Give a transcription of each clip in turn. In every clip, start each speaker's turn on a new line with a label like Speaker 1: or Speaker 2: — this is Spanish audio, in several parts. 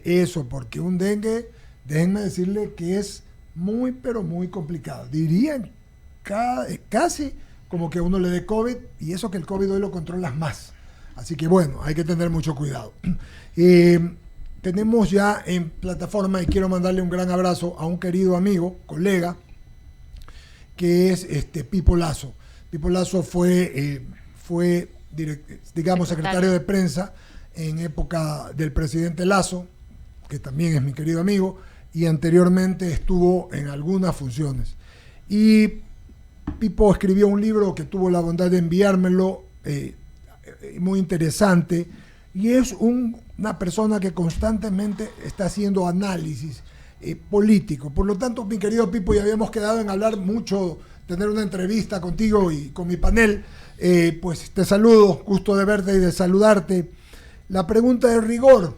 Speaker 1: eso, porque un dengue, déjenme decirle que es muy, pero muy complicado. Dirían casi como que uno le dé COVID, y eso que el COVID hoy lo controlas más. Así que bueno, hay que tener mucho cuidado. Tenemos ya en plataforma, y quiero mandarle un gran abrazo a un querido amigo, colega, que es Pipo Lazo. Pipo Lazo fue digamos, secretario de prensa en época del presidente Lazo, que también es mi querido amigo, y anteriormente estuvo en algunas funciones. Y Pipo escribió un libro que tuvo la bondad de enviármelo, muy interesante, y es una persona que constantemente está haciendo análisis político. Por lo tanto, mi querido Pipo, ya habíamos quedado en hablar mucho, tener una entrevista contigo y con mi panel. Pues te saludo, gusto de verte y de saludarte. La pregunta de rigor: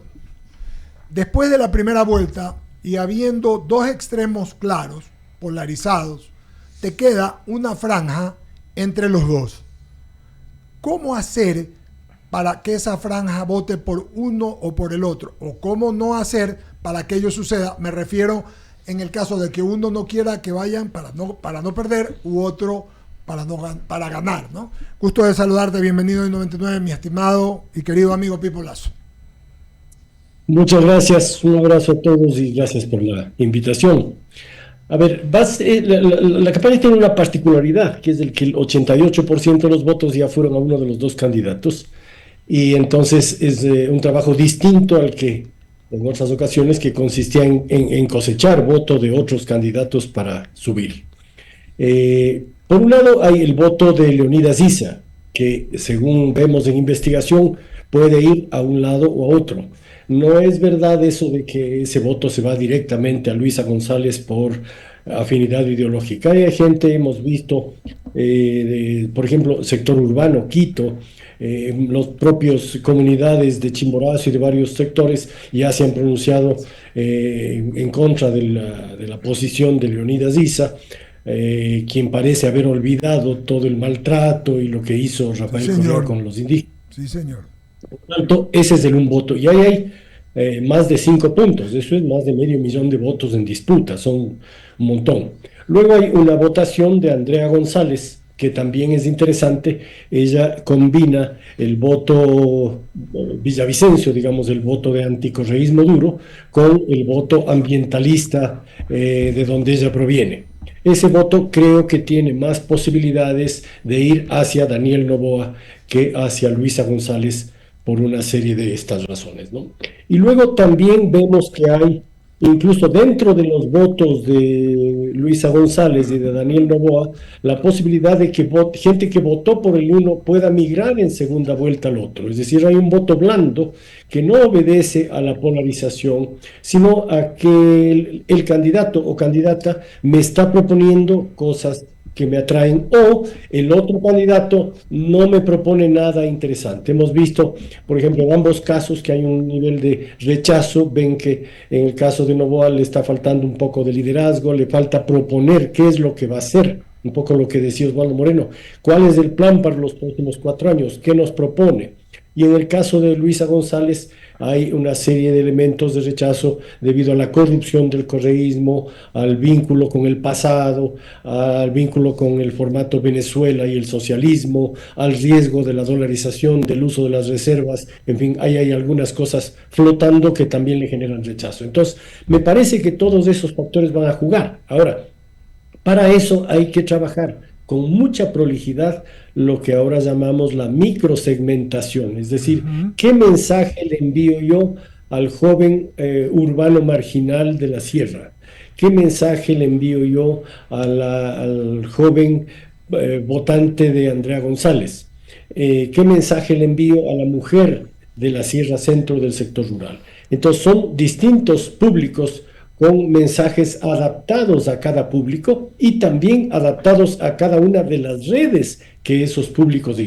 Speaker 1: después de la primera vuelta y habiendo dos extremos claros, polarizados, te queda una franja entre los dos. ¿Cómo hacer para que esa franja vote por uno o por el otro? ¿O cómo no hacer para que ello suceda? Me refiero en el caso de que uno no quiera que vayan para no perder, u otro para ganar, ¿no? Gusto de saludarte, bienvenido en 99, mi estimado y querido amigo Pipo Lazo.
Speaker 2: Muchas gracias, un abrazo a todos y gracias por la invitación. A ver, la campaña tiene una particularidad, que es que el 88% de los votos ya fueron a uno de los dos candidatos, y entonces es un trabajo distinto al que en otras ocasiones, que consistía en cosechar voto de otros candidatos para subir. Por un lado hay el voto de Leonidas Issa, que según vemos en investigación puede ir a un lado o a otro. No es verdad eso de que ese voto se va directamente a Luisa González por afinidad ideológica. Hay gente, hemos visto, por ejemplo, sector urbano, Quito, los propios comunidades de Chimborazo y de varios sectores ya se han pronunciado en contra de la posición de Leonidas Issa, quien parece haber olvidado todo el maltrato y lo que hizo Rafael Correa con los indígenas.
Speaker 1: Sí, señor.
Speaker 2: Por lo tanto, ese es el un voto. Y ahí hay más de 5 puntos. Eso es más de 500,000 de votos en disputa. Son un montón. Luego hay una votación de Andrea González, que también es interesante. Ella combina el voto villavicencio, digamos, el voto de anticorreísmo duro, con el voto ambientalista de donde ella proviene. Ese voto creo que tiene más posibilidades de ir hacia Daniel Noboa que hacia Luisa González, por una serie de estas razones, ¿no? Y luego también vemos que hay, incluso dentro de los votos de Luisa González y de Daniel Noboa, la posibilidad de que gente que votó por el uno pueda migrar en segunda vuelta al otro. Es decir, hay un voto blando que no obedece a la polarización, sino a que el candidato o candidata me está proponiendo cosas que me atraen, o el otro candidato no me propone nada interesante. Hemos visto, por ejemplo, en ambos casos que hay un nivel de rechazo. Ven que en el caso de Noboa le está faltando un poco de liderazgo, le falta proponer qué es lo que va a hacer, un poco lo que decía Osvaldo Moreno, cuál es el plan para los próximos 4 años, qué nos propone. Y en el caso de Luisa González hay una serie de elementos de rechazo debido a la corrupción del correísmo, al vínculo con el pasado, al vínculo con el formato Venezuela y el socialismo, al riesgo de la dolarización, del uso de las reservas. En fin, hay algunas cosas flotando que también le generan rechazo. Entonces, me parece que todos esos factores van a jugar. Ahora, para eso hay que trabajar con mucha prolijidad lo que ahora llamamos la microsegmentación, es decir, ¿qué mensaje le envío yo al joven urbano marginal de la sierra? ¿Qué mensaje le envío yo al joven votante de Andrea González? ¿Qué mensaje le envío a la mujer de la Sierra Centro del sector rural? Entonces son distintos públicos con mensajes adaptados a cada público y también adaptados a cada una de las redes que esos públicos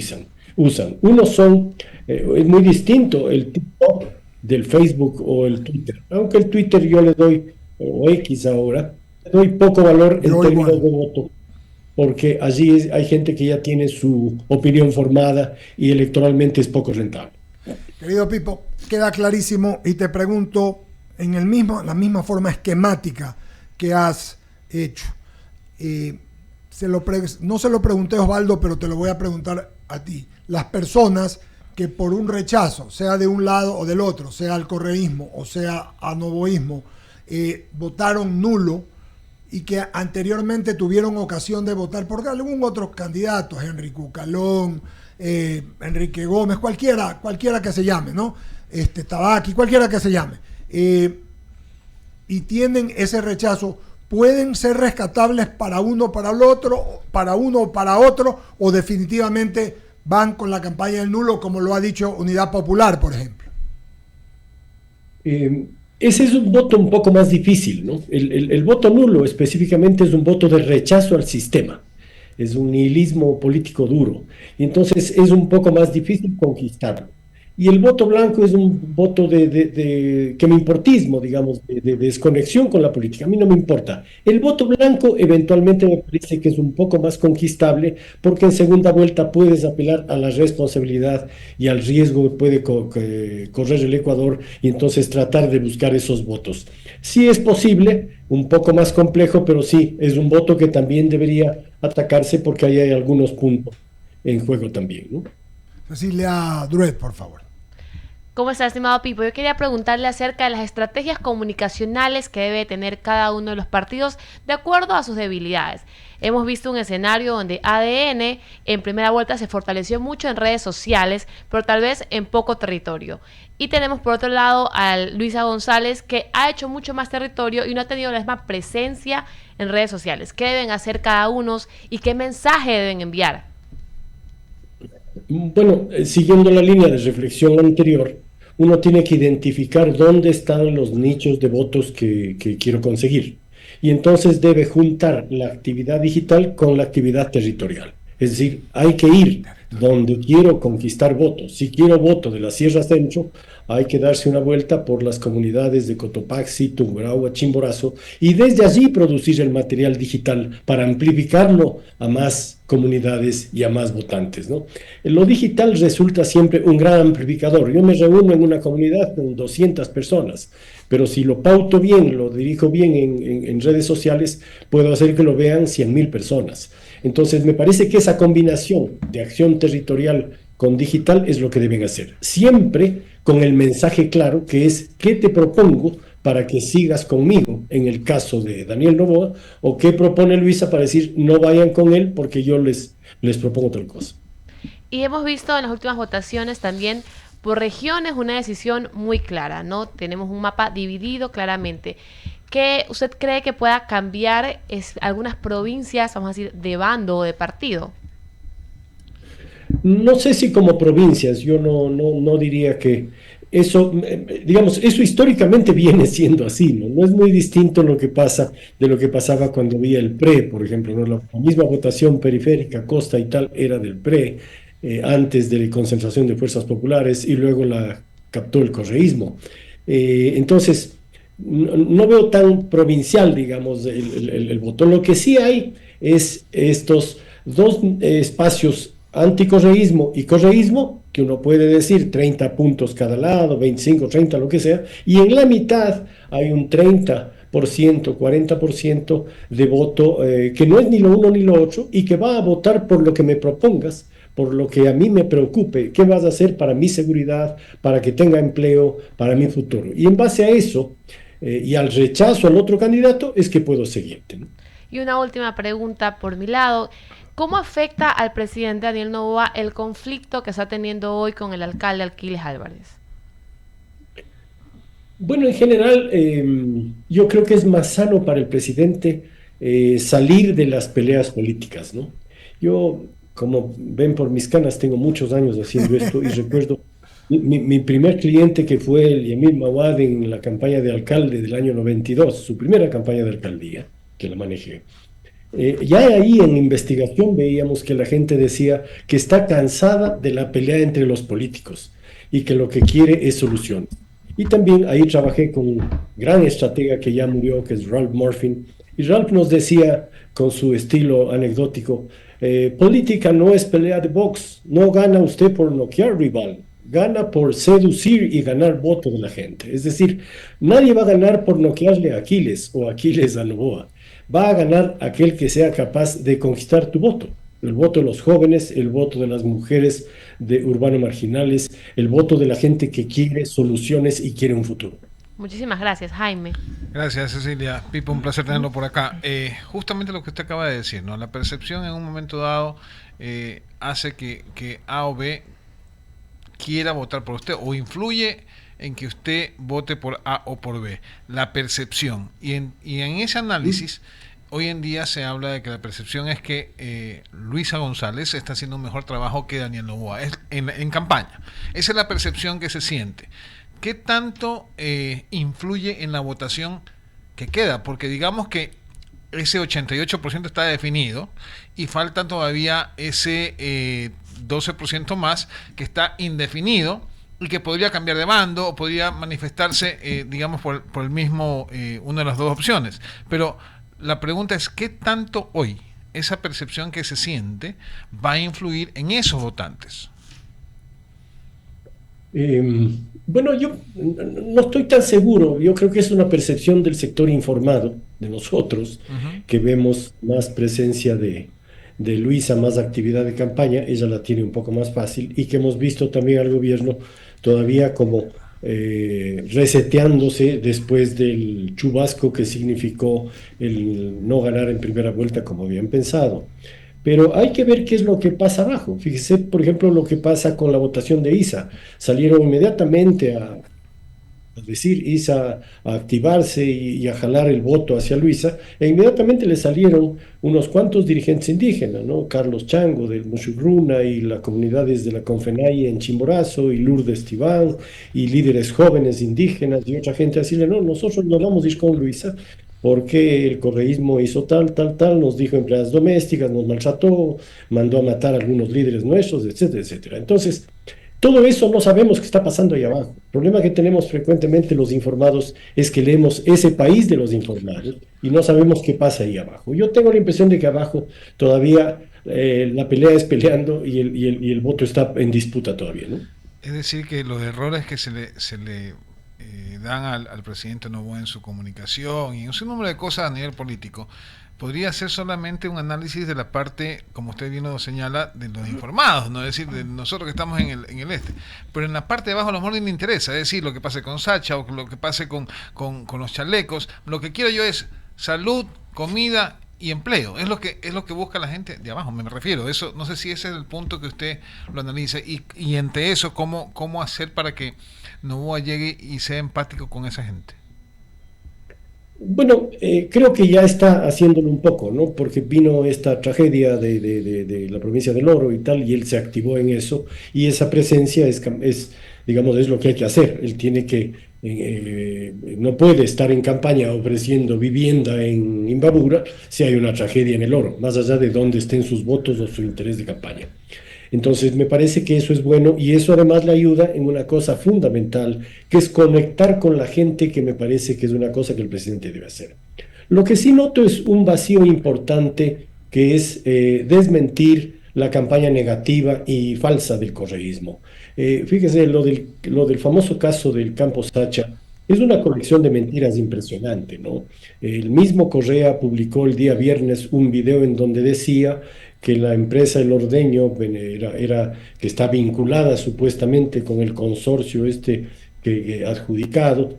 Speaker 2: usan. Unos son, es muy distinto el TikTok del Facebook o el Twitter, aunque el Twitter yo le doy, o X ahora, le doy poco valor en términos de voto, porque allí hay gente que ya tiene su opinión formada y electoralmente es poco rentable.
Speaker 1: Querido Pipo, queda clarísimo, y te pregunto la misma forma esquemática que has hecho. No se lo pregunté a Osvaldo, pero te lo voy a preguntar a ti. Las personas que por un rechazo, sea de un lado o del otro, sea al correísmo o sea a novoísmo, votaron nulo y que anteriormente tuvieron ocasión de votar por algún otro candidato, Henry Cucalón, Enrique Gómez, cualquiera que se llame, ¿no? Tabaqui, cualquiera que se llame, y tienen ese rechazo, ¿pueden ser rescatables para uno, para el otro, para uno o para otro, o definitivamente van con la campaña del nulo, como lo ha dicho Unidad Popular, por ejemplo?
Speaker 2: Ese es un voto un poco más difícil, ¿no? El voto nulo específicamente es un voto de rechazo al sistema, es un nihilismo político duro, y entonces es un poco más difícil conquistarlo. Y el voto blanco es un voto que me importismo, digamos, de desconexión con la política. A mí no me importa. El voto blanco eventualmente me parece que es un poco más conquistable porque en segunda vuelta puedes apelar a la responsabilidad y al riesgo que puede correr el Ecuador y entonces tratar de buscar esos votos. Sí es posible, un poco más complejo, pero sí, es un voto que también debería atacarse porque ahí hay algunos puntos en juego también, ¿no?
Speaker 1: Cecilia Druet, por favor.
Speaker 3: ¿Cómo está, estimado Pipo? Yo quería preguntarle acerca de las estrategias comunicacionales que debe tener cada uno de los partidos de acuerdo a sus debilidades. Hemos visto un escenario donde ADN en primera vuelta se fortaleció mucho en redes sociales, pero tal vez en poco territorio. Y tenemos por otro lado a Luisa González, que ha hecho mucho más territorio y no ha tenido la misma presencia en redes sociales. ¿Qué deben hacer cada uno y qué mensaje deben enviar?
Speaker 2: Bueno, siguiendo la línea de reflexión anterior, uno tiene que identificar dónde están los nichos de votos que quiero conseguir. Y entonces debe juntar la actividad digital con la actividad territorial. Es decir, hay que ir donde quiero conquistar votos. Si quiero voto de la Sierra Centro, hay que darse una vuelta por las comunidades de Cotopaxi, Tungurahua, Chimborazo, y desde allí producir el material digital para amplificarlo a más comunidades y a más votantes, ¿no? Lo digital resulta siempre un gran amplificador. Yo me reúno en una comunidad con 200 personas, pero si lo pauto bien, lo dirijo bien en redes sociales, puedo hacer que lo vean 100.000 personas. Entonces, me parece que esa combinación de acción territorial con digital es lo que deben hacer. Siempre con el mensaje claro que es ¿qué te propongo para que sigas conmigo? En el caso de Daniel Noboa, o ¿qué propone Luisa para decir no vayan con él porque yo les propongo otra cosa?
Speaker 3: Y hemos visto en las últimas votaciones también por regiones una decisión muy clara, ¿no? Tenemos un mapa dividido claramente. ¿Qué usted cree que pueda cambiar algunas provincias, vamos a decir, de bando o de partido?
Speaker 2: No sé si como provincias, yo no diría que eso, digamos, eso históricamente viene siendo así, ¿no? No es muy distinto lo que pasa de lo que pasaba cuando había el PRE, por ejemplo, ¿no? La misma votación periférica, costa y tal, era del PRE, antes de la concentración de fuerzas populares y luego la captó el correísmo. Entonces, no veo tan provincial, digamos, el voto. Lo que sí hay es estos dos espacios, anticorreísmo y correísmo, que uno puede decir 30 puntos cada lado, 25, 30, lo que sea, y en la mitad hay un 30%, 40% de voto que no es ni lo uno ni lo otro y que va a votar por lo que me propongas, por lo que a mí me preocupe, qué vas a hacer para mi seguridad, para que tenga empleo, para mi futuro. Y en base a eso y al rechazo al otro candidato es que puedo seguirte, ¿no?
Speaker 3: Y una última pregunta por mi lado. ¿Cómo afecta al presidente Daniel Noboa el conflicto que está teniendo hoy con el alcalde Alquiles Álvarez?
Speaker 2: Bueno, en general, yo creo que es más sano para el presidente salir de las peleas políticas, ¿no? Yo, como ven por mis canas, tengo muchos años haciendo esto y recuerdo mi primer cliente que fue el Yamil Mawad en la campaña de alcalde del año 92, su primera campaña de alcaldía, que la manejé. Ya ahí en investigación veíamos que la gente decía que está cansada de la pelea entre los políticos y que lo que quiere es soluciones. Y también ahí trabajé con un gran estratega que ya murió, que es Ralph Morphin, y Ralph nos decía con su estilo anecdótico, política no es pelea de box, no gana usted por noquear rival, gana por seducir y ganar voto de la gente. Es decir, nadie va a ganar por noquearle a Aquiles o Aquiles a Novoa. Va a ganar aquel que sea capaz de conquistar tu voto. El voto de los jóvenes, el voto de las mujeres de urbano marginales, el voto de la gente que quiere soluciones y quiere un futuro.
Speaker 3: Muchísimas gracias, Jaime.
Speaker 4: Gracias, Cecilia. Pipo, un placer tenerlo por acá. Justamente lo que usted acaba de decir, ¿no? La percepción en un momento dado hace que A o B quiera votar por usted o influye en que usted vote por A o por B. La percepción. Y en ese análisis, hoy en día se habla de que la percepción es que Luisa González está haciendo un mejor trabajo que Daniel Noboa en campaña. Esa es la percepción que se siente. ¿Qué tanto influye en la votación que queda? Porque digamos que ese 88% está definido y falta todavía ese 12% más que está indefinido y que podría cambiar de bando o podría manifestarse, digamos, por el mismo, una de las dos opciones. Pero la pregunta es, ¿qué tanto hoy esa percepción que se siente va a influir en esos votantes?
Speaker 2: Bueno, yo no estoy tan seguro. Yo creo que es una percepción del sector informado, de nosotros, que vemos más presencia de Luisa, más actividad de campaña. Ella la tiene un poco más fácil, y que hemos visto también al gobierno todavía como reseteándose después del chubasco que significó el no ganar en primera vuelta como habían pensado. Pero hay que ver qué es lo que pasa abajo. Fíjese, por ejemplo, lo que pasa con la votación de Isa. Salieron inmediatamente a decir Isa, a activarse y a jalar el voto hacia Luisa, e inmediatamente le salieron unos cuantos dirigentes indígenas, ¿no? Carlos Chango del Mushugruna y las comunidades de la Confenay en Chimborazo y Lourdes Tibán y líderes jóvenes indígenas y otra gente a decirle, no, nosotros no vamos a ir con Luisa porque el correísmo hizo tal, nos dijo empleadas domésticas, nos maltrató, mandó a matar a algunos líderes nuestros, etcétera, etcétera. Entonces, todo eso no sabemos qué está pasando ahí abajo. El problema que tenemos frecuentemente los informados es que leemos ese país de los informados y no sabemos qué pasa ahí abajo. Yo tengo la impresión de que abajo todavía la pelea es peleando y el voto está en disputa todavía, ¿no?
Speaker 4: Es decir, que los errores que se le dan al presidente Noboa en su comunicación y en un número de cosas a nivel político, podría ser solamente un análisis de la parte, como usted bien lo señala, de los informados, ¿no? Es decir, de nosotros que estamos en el este. Pero en la parte de abajo a lo mejor no le interesa, es decir, lo que pase con Sacha o lo que pase con los chalecos. Lo que quiero yo es salud, comida y empleo. Es lo que busca la gente de abajo, me refiero. Eso, no sé si ese es el punto que usted lo analice. Y entre eso, ¿cómo hacer para que Noboa llegue y sea empático con esa gente?
Speaker 2: Bueno, creo que ya está haciéndolo un poco, ¿no? Porque vino esta tragedia de la provincia del Oro y tal, y él se activó en eso, y esa presencia digamos, es lo que hay que hacer. Él tiene que, no puede estar en campaña ofreciendo vivienda en Imbabura si hay una tragedia en el Oro, más allá de dónde estén sus votos o su interés de campaña. Entonces me parece que eso es bueno, y eso además le ayuda en una cosa fundamental, que es conectar con la gente, que me parece que es una cosa que el presidente debe hacer. Lo que sí noto es un vacío importante, que es desmentir la campaña negativa y falsa del correísmo. Fíjese, lo del famoso caso del Campo Sacha es una colección de mentiras impresionante, ¿no? El mismo Correa publicó el día viernes un video en donde decía que la empresa El Ordeño que está vinculada supuestamente con el consorcio que adjudicado,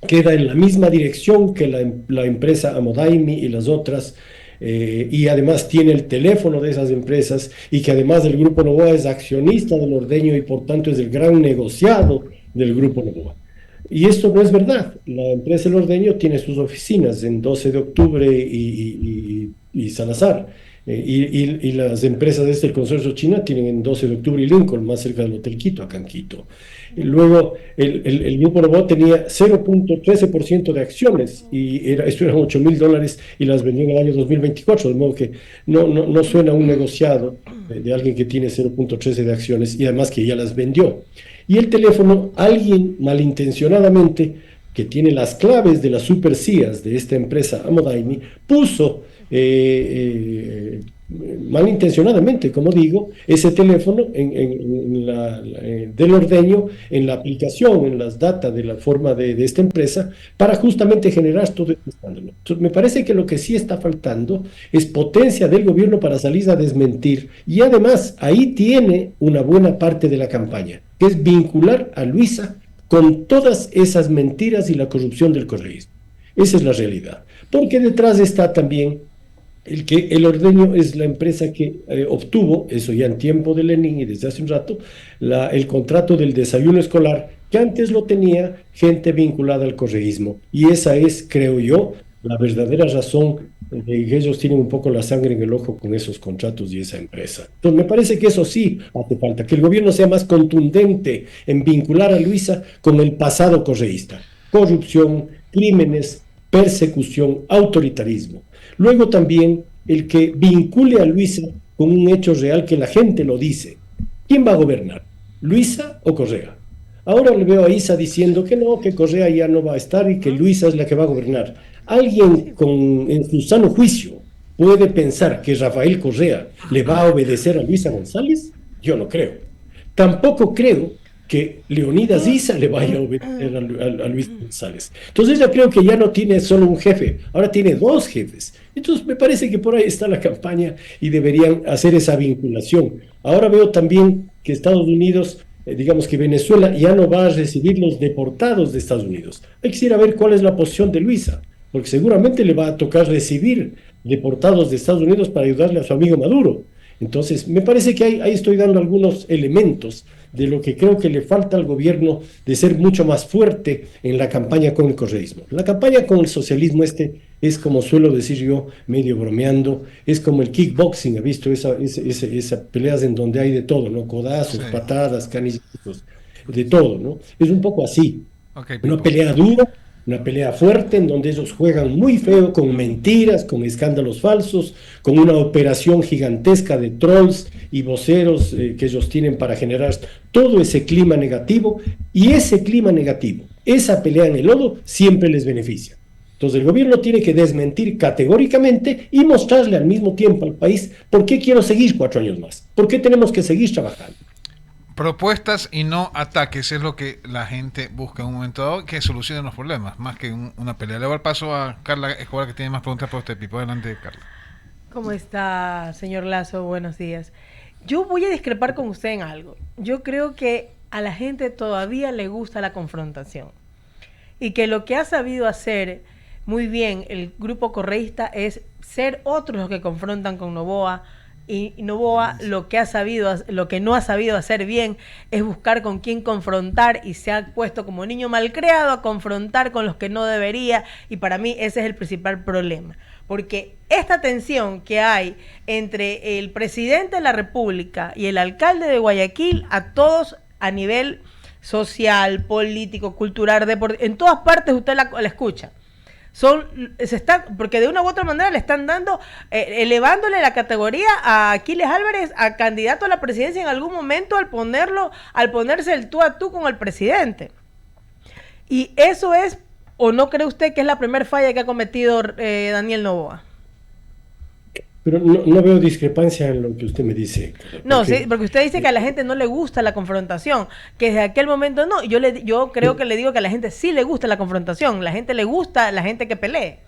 Speaker 2: queda en la misma dirección que la empresa Amodaimi y las otras, y además tiene el teléfono de esas empresas, y que además el Grupo Noboa es accionista del Ordeño y por tanto es el gran negociado del Grupo Noboa. Y esto no es verdad. La empresa El Ordeño tiene sus oficinas en 12 de octubre y Salazar. Y las empresas el consorcio China tienen en 12 de octubre y Lincoln, más cerca del Hotel Quito, acá en Quito. Y luego el Grupo Noboa tenía 0.13% de acciones, y esto eran $8.000, y las vendió en el año 2024, de modo que no suena un negociado de alguien que tiene 0.13 de acciones, y además que ya las vendió. Y el teléfono, alguien malintencionadamente, que tiene las claves de las super CIAs de esta empresa Amodaimi, puso malintencionadamente, como digo, ese teléfono del ordeño en la aplicación, en las data de la forma de esta empresa, para justamente generar todo este escándalo. Entonces, me parece que lo que sí está faltando es potencia del gobierno para salir a desmentir, y además ahí tiene una buena parte de la campaña, que es vincular a Luisa con todas esas mentiras y la corrupción del correísmo. Esa es la realidad, porque detrás está también el ordeño es la empresa que obtuvo, eso ya en tiempo de Lenin y desde hace un rato, el contrato del desayuno escolar, que antes lo tenía gente vinculada al correísmo. Y esa es, creo yo, la verdadera razón de que ellos tienen un poco la sangre en el ojo con esos contratos y esa empresa. Entonces, me parece que eso sí hace falta, que el gobierno sea más contundente en vincular a Luisa con el pasado correísta. Corrupción, crímenes, persecución, autoritarismo. Luego también el que vincule a Luisa con un hecho real que la gente lo dice. ¿Quién va a gobernar? ¿Luisa o Correa? Ahora le veo a Isa diciendo que no, que Correa ya no va a estar y que Luisa es la que va a gobernar. ¿Alguien en su sano juicio puede pensar que Rafael Correa le va a obedecer a Luisa González? Yo no creo. Tampoco creo que Leonidas Issa le vaya a obedecer a Luis González. Entonces yo creo que ya no tiene solo un jefe, ahora tiene dos jefes. Entonces me parece que por ahí está la campaña y deberían hacer esa vinculación. Ahora veo también que Estados Unidos, digamos que Venezuela ya no va a recibir los deportados de Estados Unidos. Hay que ir a ver cuál es la posición de Luisa, porque seguramente le va a tocar recibir deportados de Estados Unidos para ayudarle a su amigo Maduro. Entonces, me parece que ahí estoy dando algunos elementos de lo que creo que le falta al gobierno de ser mucho más fuerte en la campaña con el correísmo. La campaña con el socialismo es, como suelo decir yo, medio bromeando, es como el kickboxing, ¿ha visto? Esas peleas en donde hay de todo, ¿no? Codazos, sí, patadas, canillazos, de todo, ¿no? Es un poco así. Okay, una pelea dura, una pelea fuerte en donde ellos juegan muy feo, con mentiras, con escándalos falsos, con una operación gigantesca de trolls y voceros que ellos tienen para generar todo ese clima negativo, y ese clima negativo, esa pelea en el lodo, siempre les beneficia. Entonces el gobierno tiene que desmentir categóricamente y mostrarle al mismo tiempo al país por qué quiero seguir 4 años más, por qué tenemos que seguir trabajando.
Speaker 4: Propuestas y no ataques es lo que la gente busca en un momento dado, que solucionen los problemas, más que una pelea. Le doy el paso a Carla Escobar, que tiene más preguntas para usted, Pipo. Adelante, Carla.
Speaker 5: ¿Cómo está, señor Lazo? Buenos días. Yo voy a discrepar con usted en algo. Yo creo que a la gente todavía le gusta la confrontación y que lo que ha sabido hacer muy bien el grupo correísta es ser otros los que confrontan con Noboa. Y Noboa lo que no ha sabido hacer bien es buscar con quién confrontar, y se ha puesto como niño malcriado a confrontar con los que no debería, y para mí ese es el principal problema, porque esta tensión que hay entre el presidente de la República y el alcalde de Guayaquil, a todos a nivel social, político, cultural, deportivo, en todas partes usted la escucha. Porque de una u otra manera le están dando, elevándole la categoría a Aquiles Álvarez a candidato a la presidencia en algún momento al ponerse el tú a tú con el presidente. Y eso es, ¿o no cree usted que es la primera falla que ha cometido Daniel Noboa?
Speaker 2: Pero no veo discrepancia en lo que usted me dice.
Speaker 5: No, sí, porque usted dice que a la gente no le gusta la confrontación, que desde aquel momento no. Yo creo que le digo que a la gente sí le gusta la confrontación, la gente le gusta la gente que pelee.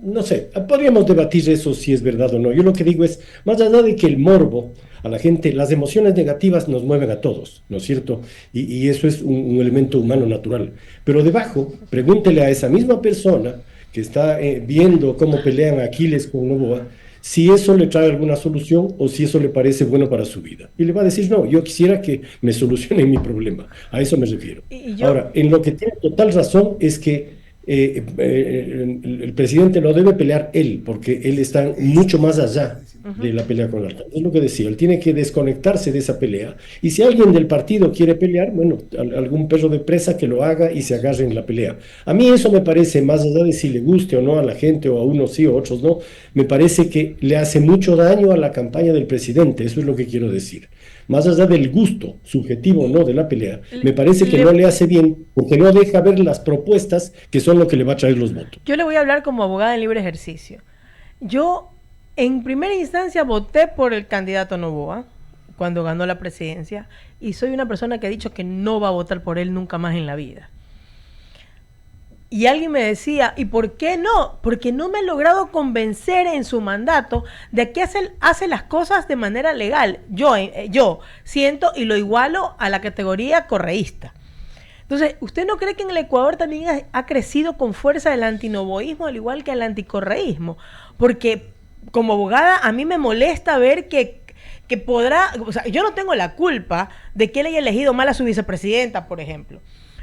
Speaker 2: No sé, podríamos debatir eso si es verdad o no. Yo lo que digo es, más allá de que el morbo a la gente, las emociones negativas nos mueven a todos, ¿no es cierto? Y eso es un elemento humano natural. Pero debajo, pregúntele a esa misma persona que está viendo cómo pelean Aquiles con Noboa, si eso le trae alguna solución o si eso le parece bueno para su vida. Y le va a decir, no, yo quisiera que me solucionen mi problema. A eso me refiero. Ahora, en lo que tiene total razón es que el presidente no debe pelear él, porque él está mucho más allá de la pelea con el alcalde. Es lo que decía, él tiene que desconectarse de esa pelea, y si alguien del partido quiere pelear, bueno, algún perro de presa que lo haga y se agarre en la pelea. A mí eso me parece, más allá de si le guste o no a la gente, o a unos sí o a otros no, me parece que le hace mucho daño a la campaña del presidente. Eso es lo que quiero decir. Más allá del gusto subjetivo o no de la pelea, me parece que no le hace bien, porque no deja ver las propuestas que son lo que le va a traer los votos.
Speaker 5: Yo le voy a hablar como abogada en libre ejercicio. Yo En primera instancia voté por el candidato Noboa cuando ganó la presidencia y soy una persona que ha dicho que no va a votar por él nunca más en la vida. Y alguien me decía, ¿y por qué no? Porque no me he logrado convencer en su mandato de que hace las cosas de manera legal. Yo siento y lo igualo a la categoría correísta. Entonces, ¿usted no cree que en el Ecuador también ha crecido con fuerza el antinoboísmo al igual que el anticorreísmo? Porque como abogada a mí me molesta ver que podrá, o sea, yo no tengo la culpa de que él haya elegido mal a su vicepresidenta, por ejemplo.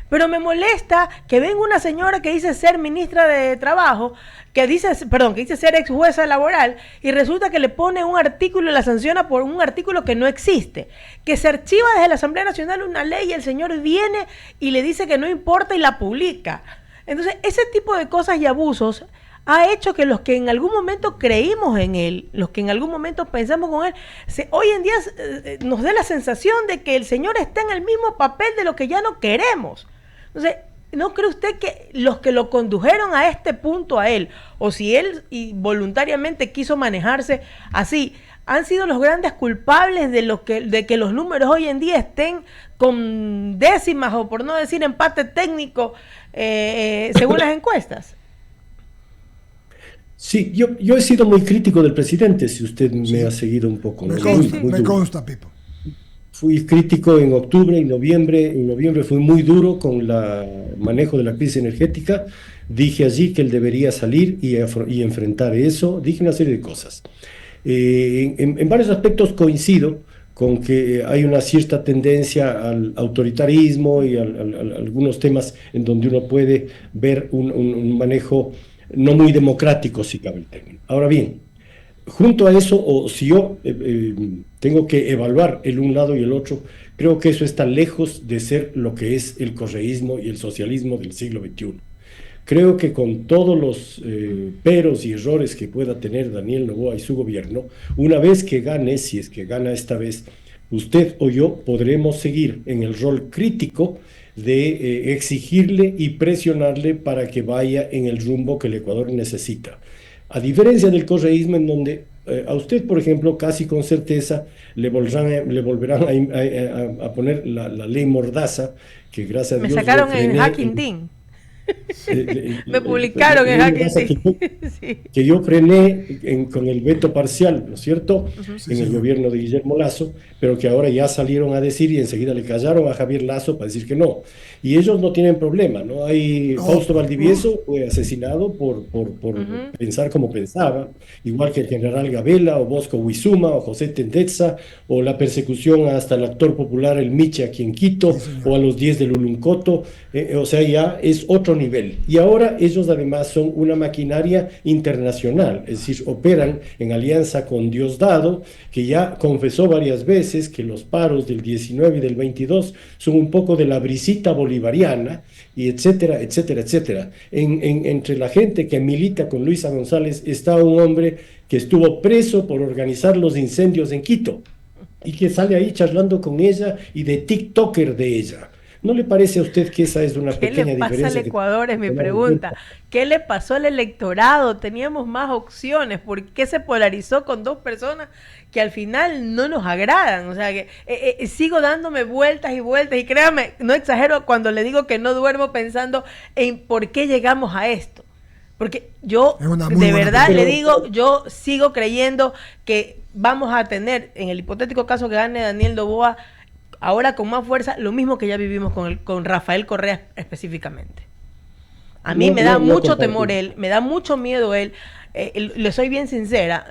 Speaker 5: Pero me molesta que venga una señora que dice ser ministra de Trabajo, que dice ser ex jueza laboral, y resulta que le pone un artículo y la sanciona por un artículo que no existe. Que se archiva desde la Asamblea Nacional una ley y el señor viene y le dice que no importa y la publica. Entonces, ese tipo de cosas y abusos ha hecho que los que en algún momento creímos en él, los que en algún momento pensamos con él, hoy en día nos dé la sensación de que el señor está en el mismo papel de lo que ya no queremos. Entonces, ¿no cree usted que los que lo condujeron a este punto a él, o si él voluntariamente quiso manejarse así, han sido los grandes culpables de que los números hoy en día estén con décimas o por no decir empate técnico según las encuestas?
Speaker 2: Sí, yo he sido muy crítico del presidente, si usted me ha seguido un poco.
Speaker 1: Me consta, Pipo.
Speaker 2: Fui crítico en octubre y noviembre. En noviembre fui muy duro con el manejo de la crisis energética. Dije allí que él debería salir y enfrentar eso. Dije una serie de cosas. En varios aspectos coincido con que hay una cierta tendencia al autoritarismo y a algunos temas en donde uno puede ver un manejo no muy democrático, si cabe el término. Ahora bien, junto a eso, o si yo tengo que evaluar el un lado y el otro, creo que eso está lejos de ser lo que es el correísmo y el socialismo del siglo XXI. Creo que con todos los peros y errores que pueda tener Daniel Noboa y su gobierno, una vez que gane, si es que gana esta vez, usted o yo podremos seguir en el rol crítico de exigirle y presionarle para que vaya en el rumbo que el Ecuador necesita. A diferencia del correísmo, en donde a usted, por ejemplo, casi con certeza le volverán a poner la ley Mordaza, que gracias a Dios...
Speaker 5: Me sacaron en Hacking Team. Me publicaron en Hacking Team.
Speaker 2: Que yo frené con el veto parcial, ¿no es cierto? En el gobierno de Guillermo Lasso, pero que ahora ya salieron a decir y enseguida le callaron a Javier Lasso para decir que no. Y ellos no tienen problema, ¿no? Fausto Valdivieso fue asesinado por pensar como pensaba, igual que el general Gabela, o Bosco Huizuma, o José Tendetza, o la persecución hasta el actor popular El Miche aquí en Quito, o a los 10 del Uluncoto, o sea, ya es otro nivel. Y ahora ellos además son una maquinaria internacional, es decir, operan en alianza con Diosdado, que ya confesó varias veces que los paros del 19 y del 22 son un poco de la brisita bolivariana, y etcétera, etcétera, etcétera. Entre la gente que milita con Luisa González está un hombre que estuvo preso por organizar los incendios en Quito, y que sale ahí charlando con ella y de TikToker de ella. ¿No le parece a usted que esa es una pequeña diferencia? ¿Qué le pasa
Speaker 5: al Ecuador? Es mi pregunta. ¿Qué le pasó al electorado? Teníamos más opciones. ¿Por qué se polarizó con dos personas que al final no nos agradan? O sea, que sigo dándome vueltas y vueltas. Y créame, no exagero cuando le digo que no duermo pensando en por qué llegamos a esto. Porque yo, de verdad, le digo, yo sigo creyendo que vamos a tener, en el hipotético caso que gane Daniel Noboa, ahora con más fuerza, lo mismo que ya vivimos con Rafael Correa específicamente. A mí me da mucho temor él, me da mucho miedo él. Le soy bien sincera,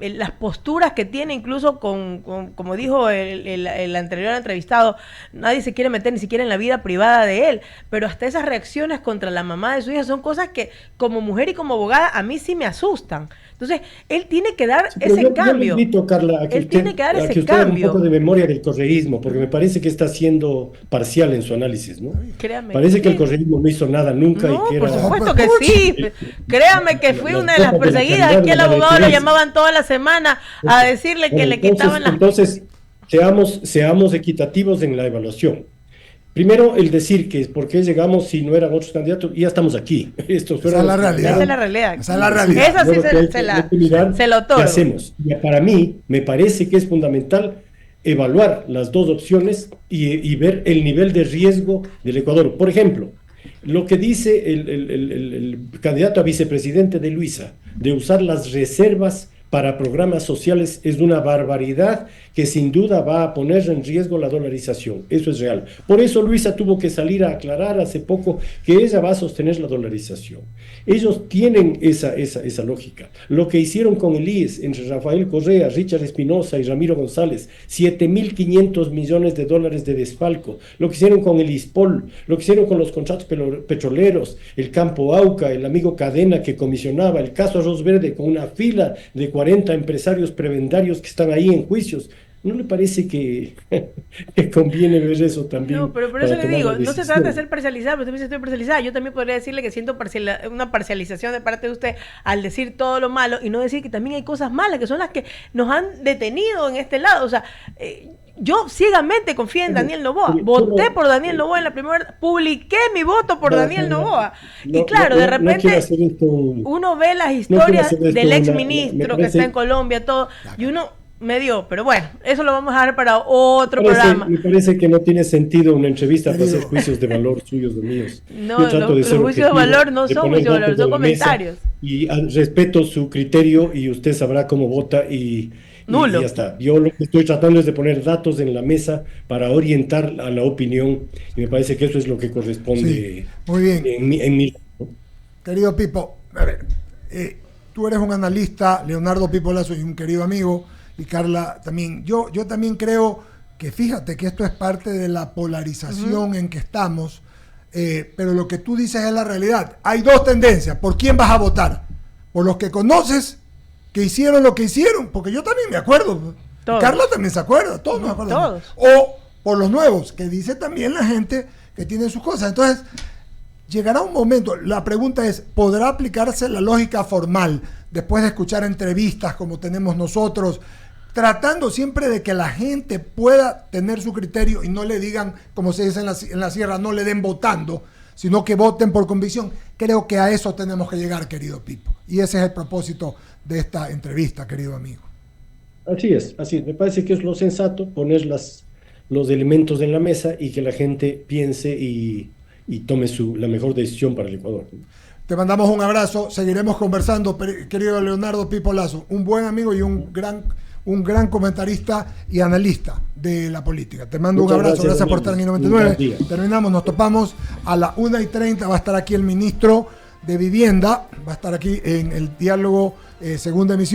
Speaker 5: las posturas que tiene incluso como dijo el anterior entrevistado, nadie se quiere meter ni siquiera en la vida privada de él, pero hasta esas reacciones contra la mamá de su hija son cosas que como mujer y como abogada a mí sí me asustan. Entonces, él tiene que dar ese cambio.
Speaker 2: Yo le invito, Carla, a que usted haga un poco de memoria del correísmo, porque me parece que está siendo parcial en su análisis, ¿no?
Speaker 5: Créame.
Speaker 2: Parece que el correísmo no hizo nada nunca.
Speaker 5: No,
Speaker 2: y que
Speaker 5: por
Speaker 2: era...
Speaker 5: supuesto que sí. Créame que fui una de las perseguidas. Aquí el abogado lo llamaban toda la semana a decirle que le quitaban las...
Speaker 2: Entonces, seamos equitativos en la evaluación. Primero, el decir que por qué llegamos si no eran otros candidatos, y ya estamos aquí. Estos
Speaker 1: Esa es la realidad.
Speaker 5: Esa es la realidad.
Speaker 1: Esa es la realidad.
Speaker 5: Esa sí
Speaker 2: Luego que hay que mirar
Speaker 5: se lo otorgo.
Speaker 2: ¿qué hacemos? Y para mí, me parece que es fundamental evaluar las dos opciones y ver el nivel de riesgo del Ecuador. Por ejemplo, lo que dice el candidato a vicepresidente de Luisa, de usar las reservas para programas sociales, es una barbaridad que sin duda va a poner en riesgo la dolarización. Eso es real. Por eso Luisa tuvo que salir a aclarar hace poco que ella va a sostener la dolarización. Ellos tienen esa lógica. Lo que hicieron con el IES entre Rafael Correa, Richard Espinosa y Ramiro González, 7.500 millones de dólares de desfalco. Lo que hicieron con el ISPOL, lo que hicieron con los contratos petroleros, el Campo Auca, el amigo Cadena que comisionaba, el caso Arroz Verde con una fila de 40 empresarios prebendarios que están ahí en juicios. ¿No le parece que conviene ver eso también?
Speaker 5: No, pero por eso le digo, no se trata de ser parcializado, pero usted me dice estoy parcializada. Yo también podría decirle que siento una parcialización de parte de usted al decir todo lo malo y no decir que también hay cosas malas, que son las que nos han detenido en este lado. O sea, yo ciegamente confié en Daniel Noboa, voté por Daniel Noboa en la primera, publiqué mi voto por Daniel Noboa. Y claro, de repente uno ve las historias del ex ministro que está en Colombia, todo, y uno me dio, pero bueno, eso lo vamos a dejar para otro programa.
Speaker 2: Me parece que no tiene sentido una entrevista para hacer juicios de valor suyos de míos.
Speaker 5: No, los juicios de valor no son juicios de valor, son comentarios.
Speaker 2: Y respeto su criterio y usted sabrá cómo vota y
Speaker 5: nulo.
Speaker 2: Y ya está. Yo lo que estoy tratando es de poner datos en la mesa para orientar a la opinión y me parece que eso es lo que corresponde.
Speaker 1: Sí, muy bien.
Speaker 2: En mi, ¿no?
Speaker 1: Querido Pipo, a ver, tú eres un analista, Leonardo Pipo Lazo y un querido amigo, y Carla también. Yo también creo que fíjate que esto es parte de la polarización en que estamos, pero lo que tú dices es la realidad. Hay dos tendencias. ¿Por quién vas a votar? ¿Por los que conoces que hicieron lo que hicieron? Porque yo también me acuerdo. Carla también se acuerda, todos nos acordamos. O por los nuevos, que dice también la gente que tiene sus cosas. Entonces, llegará un momento, la pregunta es, ¿podrá aplicarse la lógica formal después de escuchar entrevistas como tenemos nosotros, tratando siempre de que la gente pueda tener su criterio y no le digan, como se dice en la sierra, no le den votando, sino que voten por convicción? Creo que a eso tenemos que llegar, querido Pipo. Y ese es el propósito de esta entrevista, querido amigo.
Speaker 2: Así es. Me parece que es lo sensato, poner los elementos en la mesa y que la gente piense y tome la mejor decisión para el Ecuador.
Speaker 1: Te mandamos un abrazo, seguiremos conversando, querido Leonardo Pipo Lazo, un buen amigo y un gran comentarista y analista de la política. Te mando un abrazo, gracias por estar en 99. Terminamos, nos topamos a las 1:30, va a estar aquí el ministro de Vivienda, va a estar aquí en el diálogo segunda emisión.